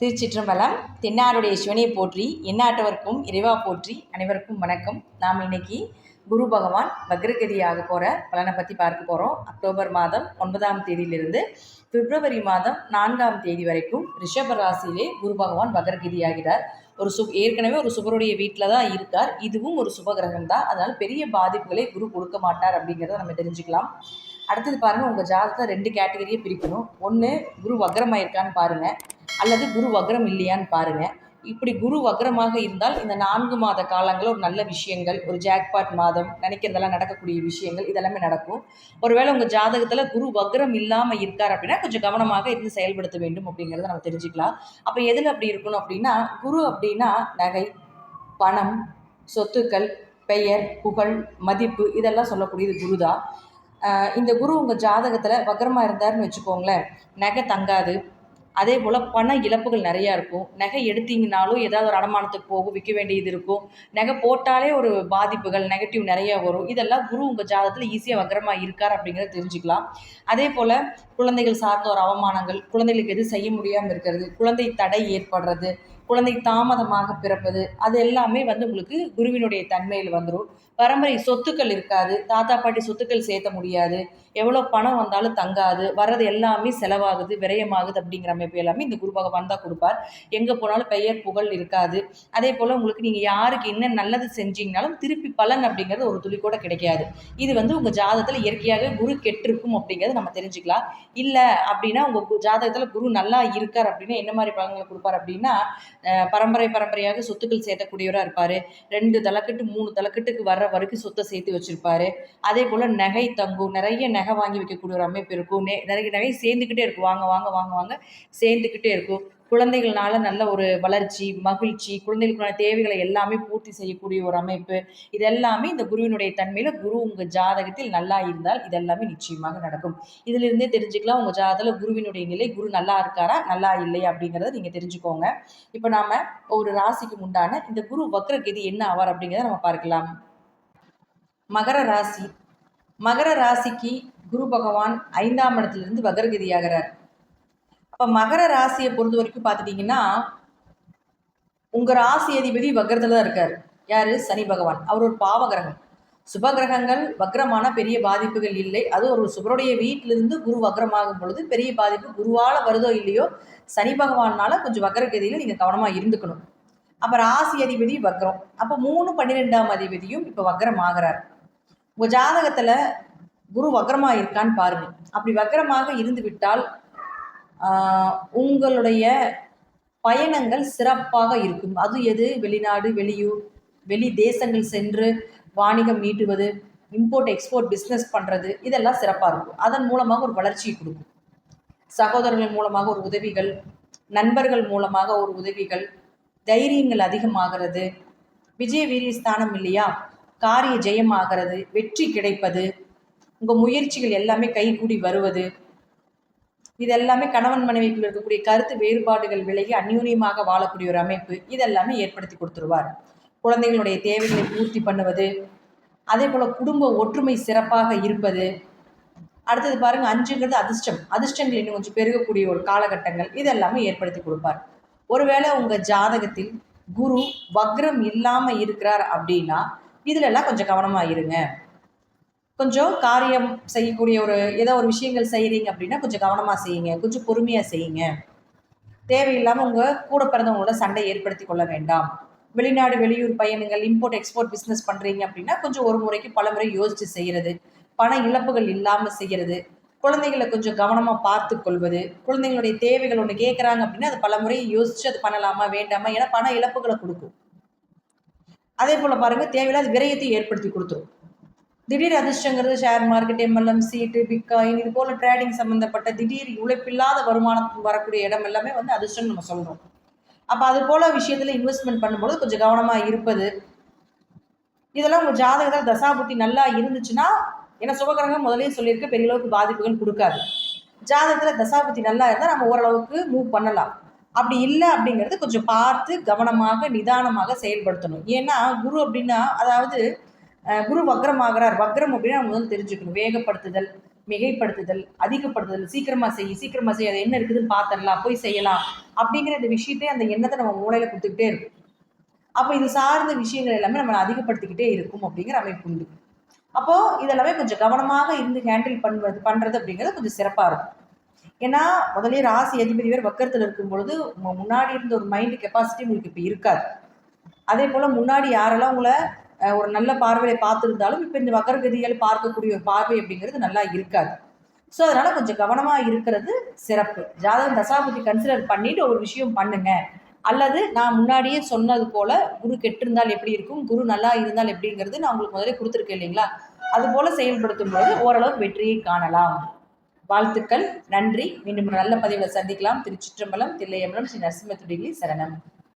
திருச்சிற்றம்பலம். தென்னாடுடைய சிவனை போற்றி, எந்நாட்டவர்க்கும் இறைவா போற்றி. அனைவருக்கும் வணக்கம். நாம் இன்னைக்கு குரு பகவான் வக்ரகதியாக போகிற பலனை பற்றி பார்க்க போகிறோம். அக்டோபர் மாதம் 9ஆம் தேதியிலிருந்து பிப்ரவரி மாதம் 4ஆம் தேதி வரைக்கும் ரிஷப ராசியிலே குரு பகவான் வக்ரகதியாகிறார். ஏற்கனவே ஒரு சுபருடைய வீட்டில் தான் இருக்கார். இதுவும் ஒரு சுபகிரகம் தான். அதனால் பெரிய பாதிப்புகளை குரு கொடுக்க மாட்டார் அப்படிங்கிறத நம்ம தெரிஞ்சுக்கலாம். அடுத்தது பாருங்கள், உங்கள் ஜாதகத்தை 2 கேட்டகரியை பிரிக்கணும். ஒன்று, குரு வக்ரமாயிருக்கான்னு பாருங்கள், அல்லது குரு வக்ரம் இல்லையான்னு பாருங்கள். இப்படி குரு வக்ரமாக இருந்தால் இந்த 4 மாத காலங்கள் ஒரு நல்ல விஷயங்கள், ஒரு ஜாக்பாட் மாதம், நினைக்கிறதெல்லாம் நடக்கக்கூடிய விஷயங்கள் இதெல்லாமே நடக்கும். ஒருவேளை உங்கள் ஜாதகத்தில் குரு வக்ரம் இல்லாமல் இருக்கார் அப்படின்னா கொஞ்சம் கவனமாக இருந்து செயல்படுத்த வேண்டும் அப்படிங்கிறத நம்ம தெரிஞ்சுக்கலாம். அப்போ எதில் அப்படி இருக்கணும் அப்படின்னா, குரு அப்படின்னா நகை, பணம், சொத்துக்கள், பெயர், புகழ், மதிப்பு இதெல்லாம் சொல்லக்கூடியது குரு தான். இந்த குரு உங்கள் ஜாதகத்தில் வக்ரமாக இருந்தார்னு வச்சுக்கோங்களேன், நகை தங்காது. அதே போல் பண இழப்புகள் நிறையா இருக்கும். நகை எடுத்தீங்கனாலும் ஏதாவது ஒரு அடமானத்துக்கு போகும், விற்க வேண்டியது இருக்கும். நகை போட்டாலே ஒரு பாதிப்புகள், நெகட்டிவ் நிறையா வரும். இதெல்லாம் குரு உங்கள் ஜாதகத்தில் ஈஸியாக வக்ரமாக இருக்கார் அப்படிங்கிறத தெரிஞ்சுக்கலாம். அதே போல் குழந்தைகள் சார்ந்த ஒரு அவமானங்கள், குழந்தைகளுக்கு எது செய்ய முடியாமல் இருக்கிறது, குழந்தை தடை ஏற்படுறது, குழந்தை தாமதமாக பிறப்பது, அது எல்லாமே உங்களுக்கு குருவினுடைய தன்மையில் வந்துடும். பரம்பரை சொத்துக்கள் இருக்காது, தாத்தா பாட்டி சொத்துக்கள் சேர்த்த முடியாது, எவ்வளோ பணம் வந்தாலும் தங்காது, வர்றது எல்லாமே செலவாகுது, விரயமாகுது அப்படிங்கிற அமைப்பு எல்லாமே இந்த குரு பகவான் தான் கொடுப்பார். எங்கே போனாலும் பெயர் புகழ் இருக்காது. அதே போல் உங்களுக்கு நீங்கள் யாருக்கு என்ன நல்லது செஞ்சீங்கனாலும் திருப்பி பலன் அப்படிங்கிறது ஒரு துளி கூட கிடைக்காது. இது உங்கள் ஜாதகத்தில் இயற்கையாக குரு கெட்டிருக்கும் அப்படிங்கிறத நம்ம தெரிஞ்சுக்கலாம். இல்லை அப்படின்னா உங்கள் ஜாதகத்தில் குரு நல்லா இருக்கார் அப்படின்னா என்ன மாதிரி பலன்களை கொடுப்பார் அப்படின்னா, பரம்பரையாக சொத்துக்கள் சேர்த்தக்கூடியவராக இருப்பார். 2 தலைக்கட்டு 3 தலைக்கட்டுக்கு வர்ற வரைக்கும் சொத்தை சேர்த்து வச்சுருப்பார். அதே போல் நகை தங்கும், நிறைய நகை வாங்கி வைக்கக்கூடிய ஒரு அமைப்பு இருக்கும். நிறைய நகை சேர்ந்துக்கிட்டே இருக்கும், வாங்க சேர்ந்துக்கிட்டே இருக்கும். குழந்தைகள்னால நல்ல ஒரு வளர்ச்சி, மகிழ்ச்சி, குழந்தைகளுக்கான தேவைகளை எல்லாமே பூர்த்தி செய்யக்கூடிய ஒரு அமைப்பு. இதெல்லாமே இந்த குருவினுடைய தன்மையில் குரு உங்கள் ஜாதகத்தில் நல்லா இருந்தால் இதெல்லாமே நிச்சயமாக நடக்கும். இதிலிருந்தே தெரிஞ்சுக்கலாம் உங்கள் ஜாதகத்தில் குருவினுடைய நிலை, குரு நல்லா இருக்காரா நல்லா இல்லையா அப்படிங்கிறத நீங்கள் தெரிஞ்சுக்கோங்க. இப்போ நாம் ஒரு ராசிக்கு உண்டான இந்த குரு வக்ரகதி என்ன ஆவார் அப்படிங்கிறத நம்ம பார்க்கலாம். மகர ராசி. மகர ராசிக்கு குரு பகவான் 5ஆம் இடத்துலேருந்து வக்ரகதியாகிறார். அப்போ மகர ராசியை பொறுத்த வரைக்கும் பார்த்துட்டிங்கன்னா, உங்கள் ராசி அதிபதி வக்ரத்தில் தான் இருக்கார். யார்? சனி பகவான். அவர் ஒரு பாவகிரகம். சுபகிரகங்கள் வக்ரமான பெரிய பாதிப்புகள் இல்லை. அது ஒரு சுபருடைய வீட்டிலிருந்து குரு வக்ரமாகும் பொழுது பெரிய பாதிப்பு குருவால் வருதோ இல்லையோ, சனி பகவானால் கொஞ்சம் வக்ரகதியில் நீங்கள் கவனமாக இருந்துக்கணும். அப்போ ராசி அதிபதி வக்ரம். அப்போ 3, 12ஆம் அதிபதியும் இப்போ வக்ரம் ஆகிறார். உங்கள் ஜாதகத்தில் குரு வக்ரமாக இருக்கான்னு பாருங்கள். அப்படி வக்ரமாக இருந்து விட்டால் உங்களுடைய பயணங்கள் சிறப்பாக இருக்கும். அது எது? வெளிநாடு, வெளியூர், வெளி தேசங்கள் சென்று வாணிகம் ஈட்டுவது, இம்போர்ட் எக்ஸ்போர்ட் பிஸ்னஸ் பண்ணுறது, இதெல்லாம் சிறப்பாக இருக்கும். அதன் மூலமாக ஒரு வளர்ச்சியை கொடுக்கும். சகோதரர்கள் மூலமாக ஒரு உதவிகள், நண்பர்கள் மூலமாக ஒரு உதவிகள், தைரியங்கள் அதிகமாகிறது, விஜய வீரிய ஸ்தானம் இல்லையா, காரிய ஜெயமாகிறது, வெற்றி கிடைப்பது, உங்கள் முயற்சிகள் எல்லாமே கைகூடி வருவது, இதெல்லாமே கணவன் மனைவிக்குள் இருக்கக்கூடிய கருத்து வேறுபாடுகள் விலகி அந்யூன்யமாக வாழக்கூடிய ஒரு அமைப்பு இதெல்லாமே ஏற்படுத்தி கொடுத்துருவார். குழந்தைகளுடைய தேவைகளை பூர்த்தி பண்ணுவது, அதே போல் குடும்ப ஒற்றுமை சிறப்பாக இருப்பது. அடுத்தது பாருங்கள், 5ங்கிறது அதிர்ஷ்டங்கள் இன்னும் கொஞ்சம் பெருகக்கூடிய ஒரு காலகட்டங்கள் இதெல்லாமே ஏற்படுத்தி கொடுப்பார். ஒருவேளை உங்கள் ஜாதகத்தில் குரு வக்ரம் இல்லாமல் இருக்கிறார் அப்படின்னா இதிலெல்லாம் கொஞ்சம் கவனமாக இருங்க. கொஞ்சம் காரியம் செய்யக்கூடிய ஏதோ ஒரு விஷயங்கள் செய்கிறீங்க அப்படின்னா கொஞ்சம் கவனமாக செய்யுங்க, கொஞ்சம் பொறுமையாக செய்யுங்க. தேவையில்லாமல் உங்கள் கூட பிறந்தவங்களோட சண்டை ஏற்படுத்தி கொள்ள வேண்டாம். வெளிநாடு வெளியூர் பயணங்கள், இம்போர்ட் எக்ஸ்போர்ட் பிஸ்னஸ் பண்ணுறீங்க அப்படின்னா கொஞ்சம் ஒரு முறைக்கு பல முறை யோசித்து செய்கிறது, பண இழப்புகள் இல்லாமல் செய்கிறது, குழந்தைகளை கொஞ்சம் கவனமாக பார்த்து கொள்வது, குழந்தைங்களுடைய தேவைகள் ஒன்று கேட்குறாங்க அப்படின்னா அது பல முறை யோசித்து அது பண்ணலாமா வேண்டாமா, ஏன்னா பண இழப்புகளை கொடுக்கும். அதே போல் பாருங்கள், தேவையில்லாத விரயத்தை ஏற்படுத்தி கொடுத்துரும். திடீர் அதிர்ஷ்டங்கிறது ஷேர் மார்க்கெட், MLM, சீட்டு, பிட்காயின் இது போல் ட்ரேடிங் சம்மந்தப்பட்ட திடீர் உழைப்பில்லாத வருமானம் வரக்கூடிய இடம் எல்லாமே அதிர்ஷ்டம் நம்ம சொல்கிறோம். அப்போ அது போல் விஷயத்தில் இன்வெஸ்ட்மெண்ட் பண்ணும்போது கொஞ்சம் கவனமாக இருப்பது, இதெல்லாம் உங்கள் ஜாதகத்தில் தசாபுத்தி நல்லா இருந்துச்சுன்னா, ஏன்னா சுபகிரகம் முதலே சொல்லியிருக்க பெரிய அளவுக்கு பாதிப்புகள் கொடுக்காது. ஜாதகத்தில் தசாபுத்தி நல்லா இருந்தால் நம்ம ஓரளவுக்கு மூவ் பண்ணலாம். அப்படி இல்லை அப்படிங்கிறது கொஞ்சம் பார்த்து கவனமாக நிதானமாக செயல்படுத்தணும். ஏன்னா குரு அப்படின்னா, அதாவது குரு வக்ரம் ஆகிறார். வக்ரம் அப்படின்னா நம்ம தெரிஞ்சுக்கணும். வேகப்படுத்துதல், மிகைப்படுத்துதல், அதிகப்படுத்துதல், சீக்கிரமா செய், அது என்ன இருக்குதுன்னு பார்த்துடலாம், போய் செய்யலாம் அப்படிங்கிற இந்த விஷயத்தை அந்த எண்ணத்தை நம்ம மூளையில கொடுத்துக்கிட்டே இருக்கும். அப்போ இது சார்ந்த விஷயங்கள் எல்லாமே நம்ம அதிகப்படுத்திக்கிட்டே இருக்கும் அப்படிங்கிற அமைப்பு உண்டு. அப்போ இதெல்லாமே கொஞ்சம் கவனமாக இருந்து ஹேண்டில் பண்றது அப்படிங்கிறது கொஞ்சம் சிறப்பா இருக்கும். ஏன்னா முதலே ராசி அதிபதி வேறு வக்கரத்தில் இருக்கும் பொழுது முன்னாடி இருந்த ஒரு மைண்ட் கெப்பாசிட்டி உங்களுக்கு இப்போ இருக்காது. அதே போல முன்னாடி யாரெல்லாம் உங்களை ஒரு நல்ல பார்வையை பார்த்துருந்தாலும் இப்போ இந்த வக்கரகதிகள் பார்க்கக்கூடிய ஒரு பார்வை அப்படிங்கிறது நல்லா இருக்காது. ஸோ அதனால கொஞ்சம் கவனமா இருக்கிறது சிறப்பு. ஜாதகம் தசாபுத்தி கன்சிடர் பண்ணிட்டு ஒரு விஷயம் பண்ணுங்க. அல்லது நான் முன்னாடியே சொன்னது போல குரு கெட்டிருந்தால் எப்படி இருக்கும், குரு நல்லா இருந்தால் எப்படிங்கிறது நான் உங்களுக்கு முதலே கொடுத்துருக்கேன் இல்லைங்களா? அது போல செயல்படுத்தும் போது ஓரளவுக்கு வெற்றியை காணலாம். வாழ்த்துக்கள், நன்றி. மீண்டும் ஒரு நல்ல பதிவில் சந்திக்கலாம். திருச்சிற்றம்பலம், தில்லையம்பலம், ஸ்ரீ நரசிம்ம துடிகை சரணம்.